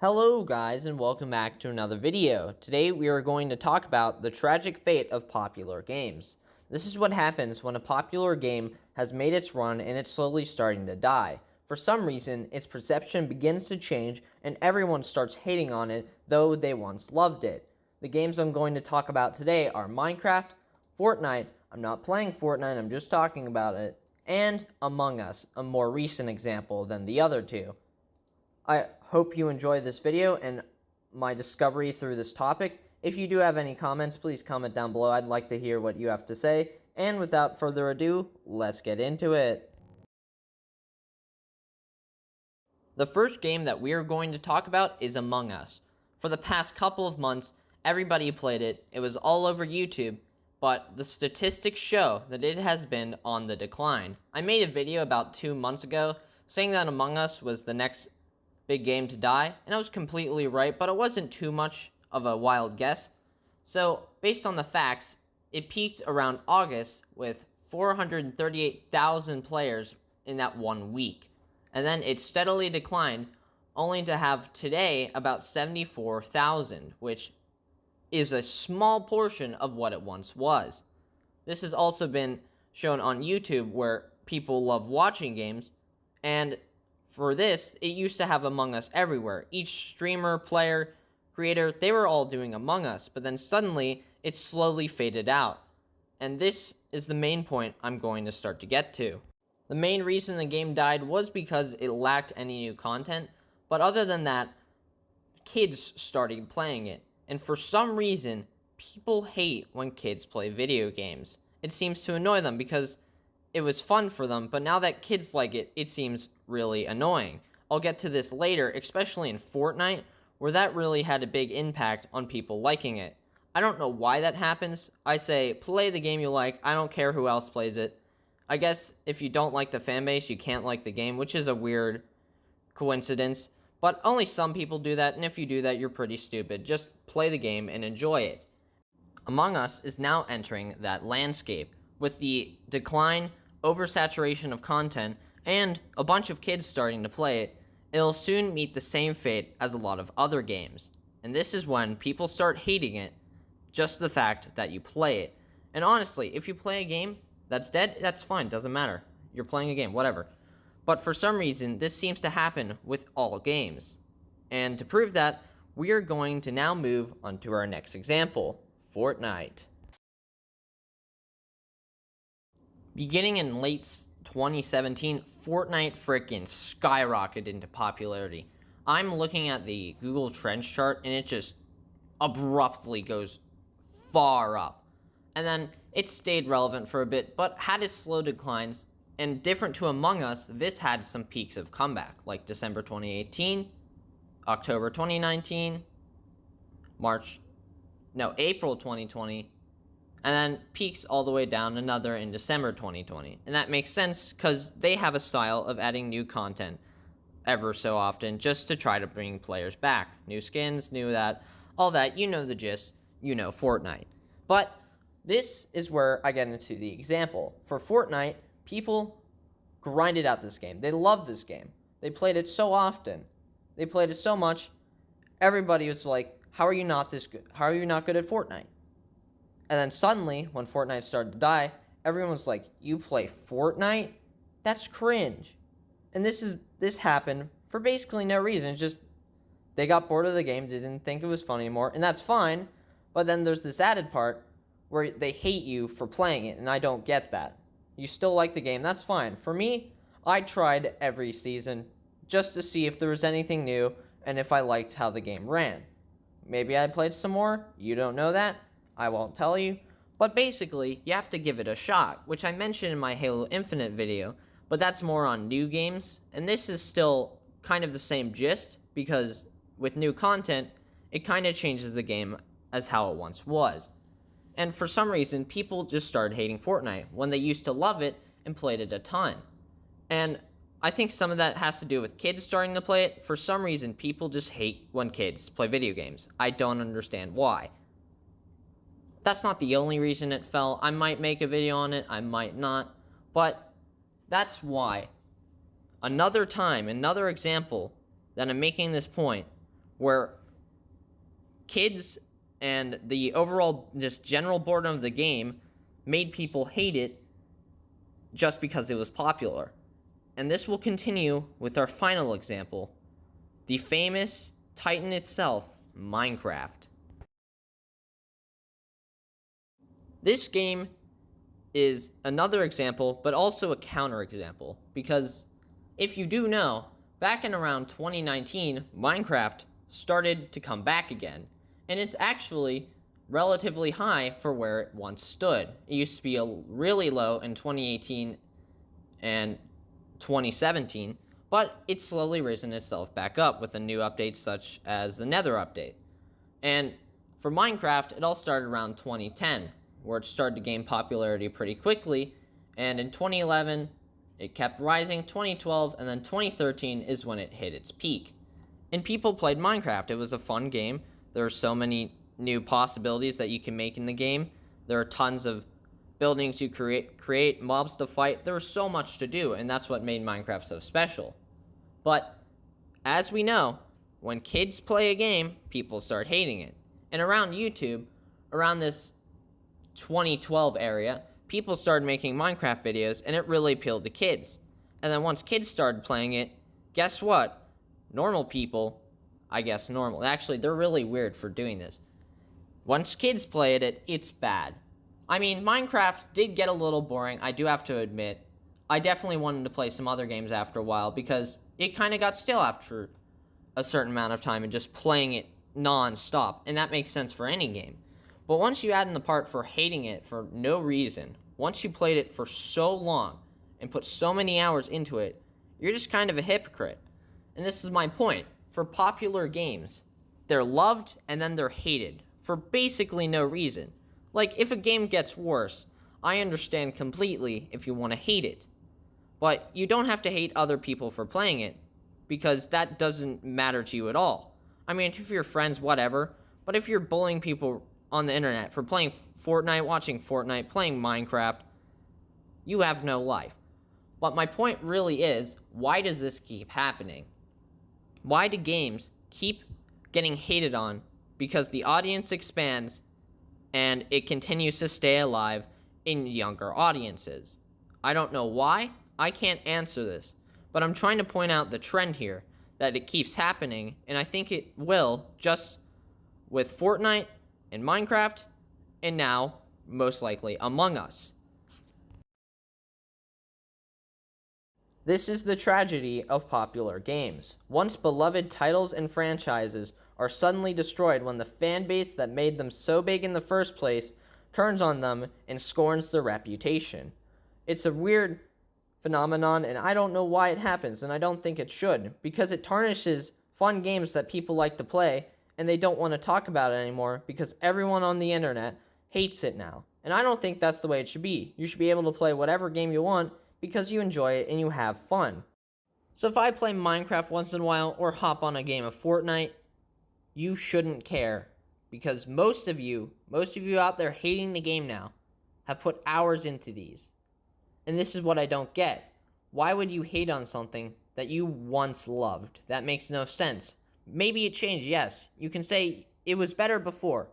Hello guys and welcome back to another video. Today we are going to talk about the tragic fate of popular games. This is what happens when a popular game has made its run and it's slowly starting to die. For some reason, its perception begins to change and everyone starts hating on it, though they once loved it. The games I'm going to talk about today are Minecraft, Fortnite, I'm not playing Fortnite, I'm just talking about it, and Among Us, a more recent example than the other two. I hope you enjoy this video and my discovery through this topic. If you do have any comments, please comment down below. I'd like to hear what you have to say. And without further ado, let's get into it. The first game that we are going to talk about is Among Us. For the past couple of months, everybody played it. It was all over YouTube, but the statistics show that it has been on the decline. I made a video about 2 months ago saying that Among Us was the next big game to die, and I was completely right, but it wasn't too much of a wild guess. So, based on the facts, it peaked around August with 438,000 players in that 1 week, and then it steadily declined, only to have today about 74,000, which is a small portion of what it once was. This has also been shown on YouTube, where people love watching games, and for this, it used to have Among Us everywhere. Each streamer, player, creator, they were all doing Among Us, but then suddenly, it slowly faded out. And this is the main point I'm going to start to get to. The main reason the game died was because it lacked any new content, but other than that, kids started playing it. And for some reason, people hate when kids play video games. It seems to annoy them because it was fun for them, but now that kids like it, it seems really annoying. I'll get to this later, especially in Fortnite, where that really had a big impact on people liking it. I don't know why that happens. I say, play the game you like, I don't care who else plays it. I guess if you don't like the fanbase, you can't like the game, which is a weird coincidence, but only some people do that, and if you do that, you're pretty stupid. Just play the game and enjoy it. Among Us is now entering that landscape, with the decline, oversaturation of content, and a bunch of kids starting to play it. It'll soon meet the same fate as a lot of other games. And this is when people start hating it, just the fact that you play it. And honestly, if you play a game that's dead, that's fine, doesn't matter. You're playing a game, whatever. But for some reason, this seems to happen with all games. And to prove that, we are going to now move on to our next example, Fortnite. Beginning in late 2017, Fortnite frickin' skyrocketed into popularity. I'm looking at the Google Trends chart, and it just abruptly goes far up. And then it stayed relevant for a bit, but had its slow declines, and different to Among Us, this had some peaks of comeback, like December 2018, October 2019, April 2020, and then peaks all the way down another in December 2020. And that makes sense because they have a style of adding new content ever so often just to try to bring players back. New skins, new that, all that, you know the gist, you know Fortnite. But this is where I get into the example. For Fortnite, people grinded out this game. They loved this game. They played it so often. They played it so much, everybody was like, how are you not this good? How are you not good at Fortnite? And then suddenly, when Fortnite started to die, everyone was like, you play Fortnite? That's cringe. And this happened for basically no reason. It's just they got bored of the game, they didn't think it was fun anymore, and that's fine. But then there's this added part where they hate you for playing it, and I don't get that. You still like the game, that's fine. For me, I tried every season just to see if there was anything new and if I liked how the game ran. Maybe I played some more, you don't know that. I won't tell you, but basically, you have to give it a shot, which I mentioned in my Halo Infinite video, but that's more on new games, and this is still kind of the same gist, because with new content, it kind of changes the game as how it once was. And for some reason, people just started hating Fortnite when they used to love it and played it a ton. And I think some of that has to do with kids starting to play it. For some reason, people just hate when kids play video games. I don't understand why. That's not the only reason it fell. I might make a video on it, I might not, but that's why. Another time, another example that I'm making this point where kids and the overall just general boredom of the game made people hate it just because it was popular. And this will continue with our final example, the famous Titan itself, Minecraft. This game is another example, but also a counterexample, because if you do know, back in around 2019, Minecraft started to come back again, and it's actually relatively high for where it once stood. It used to be really low in 2018 and 2017, but it's slowly risen itself back up with the new updates such as the Nether update. And for Minecraft, it all started around 2010, where it started to gain popularity pretty quickly, and in 2011, it kept rising, 2012, and then 2013 is when it hit its peak. And people played Minecraft. It was a fun game. There are so many new possibilities that you can make in the game. There are tons of buildings you create, mobs to fight. There was so much to do, and that's what made Minecraft so special. But as we know, when kids play a game, people start hating it. And around YouTube, around this 2012 area, people started making Minecraft videos, and it really appealed to kids. And then once kids started playing it, guess what? Normal people, I guess normal. Actually, they're really weird for doing this. Once kids play it, it's bad. I mean, Minecraft did get a little boring, I do have to admit. I definitely wanted to play some other games after a while, because it kind of got stale after a certain amount of time and just playing it non-stop, and that makes sense for any game. But once you add in the part for hating it for no reason, once you played it for so long and put so many hours into it, you're just kind of a hypocrite. And this is my point. For popular games, they're loved and then they're hated for basically no reason. Like, if a game gets worse, I understand completely if you want to hate it. But you don't have to hate other people for playing it, because that doesn't matter to you at all. I mean, if you're friends, whatever, but if you're bullying people on the internet for playing Fortnite, watching Fortnite, playing Minecraft, you have no life. But my point really is, why does this keep happening? Why do games keep getting hated on? Because the audience expands and it continues to stay alive in younger audiences. I don't know why. I can't answer this. But I'm trying to point out the trend here, that it keeps happening, and I think it will, just with Fortnite and Minecraft, and now, most likely, Among Us. This is the tragedy of popular games. Once beloved titles and franchises are suddenly destroyed when the fan base that made them so big in the first place turns on them and scorns their reputation. It's a weird phenomenon, and I don't know why it happens, and I don't think it should, because it tarnishes fun games that people like to play, and they don't want to talk about it anymore because everyone on the internet hates it now. And I don't think that's the way it should be. You should be able to play whatever game you want because you enjoy it and you have fun. So if I play Minecraft once in a while or hop on a game of Fortnite, you shouldn't care, because most of you out there hating the game now have put hours into these. And this is what I don't get. Why would you hate on something that you once loved? That makes no sense. Maybe it changed, yes. You can say it was better before,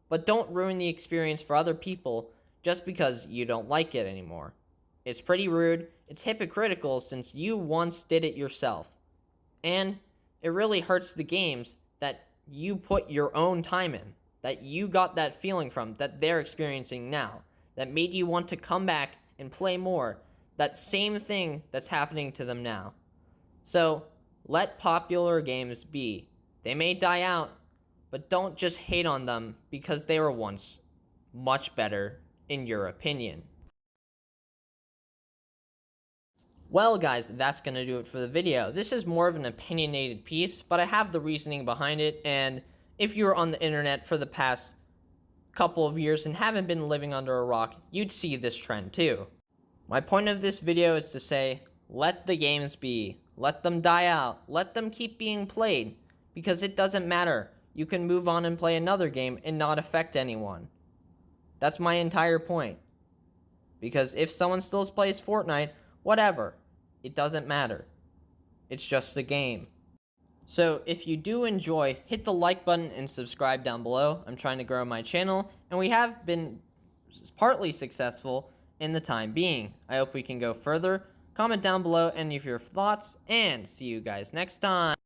but don't ruin the experience for other people just because you don't like it anymore. It's pretty rude. It's hypocritical since you once did it yourself. And it really hurts the games that you put your own time in, that you got that feeling from, that they're experiencing now, that made you want to come back and play more, that same thing that's happening to them now. So, let popular games be. They may die out, but don't just hate on them because they were once much better, in your opinion. Well, guys, that's going to do it for the video. This is more of an opinionated piece, but I have the reasoning behind it, and if you were on the internet for the past couple of years and haven't been living under a rock, you'd see this trend too. My point of this video is to say, let the games be. Let them die out. Let them keep being played, because it doesn't matter. You can move on and play another game and not affect anyone. That's my entire point. Because if someone still plays Fortnite, whatever. It doesn't matter. It's just a game. So if you do enjoy, hit the like button and subscribe down below. I'm trying to grow my channel, and we have been partly successful in the time being. I hope we can go further. Comment down below any of your thoughts, and see you guys next time.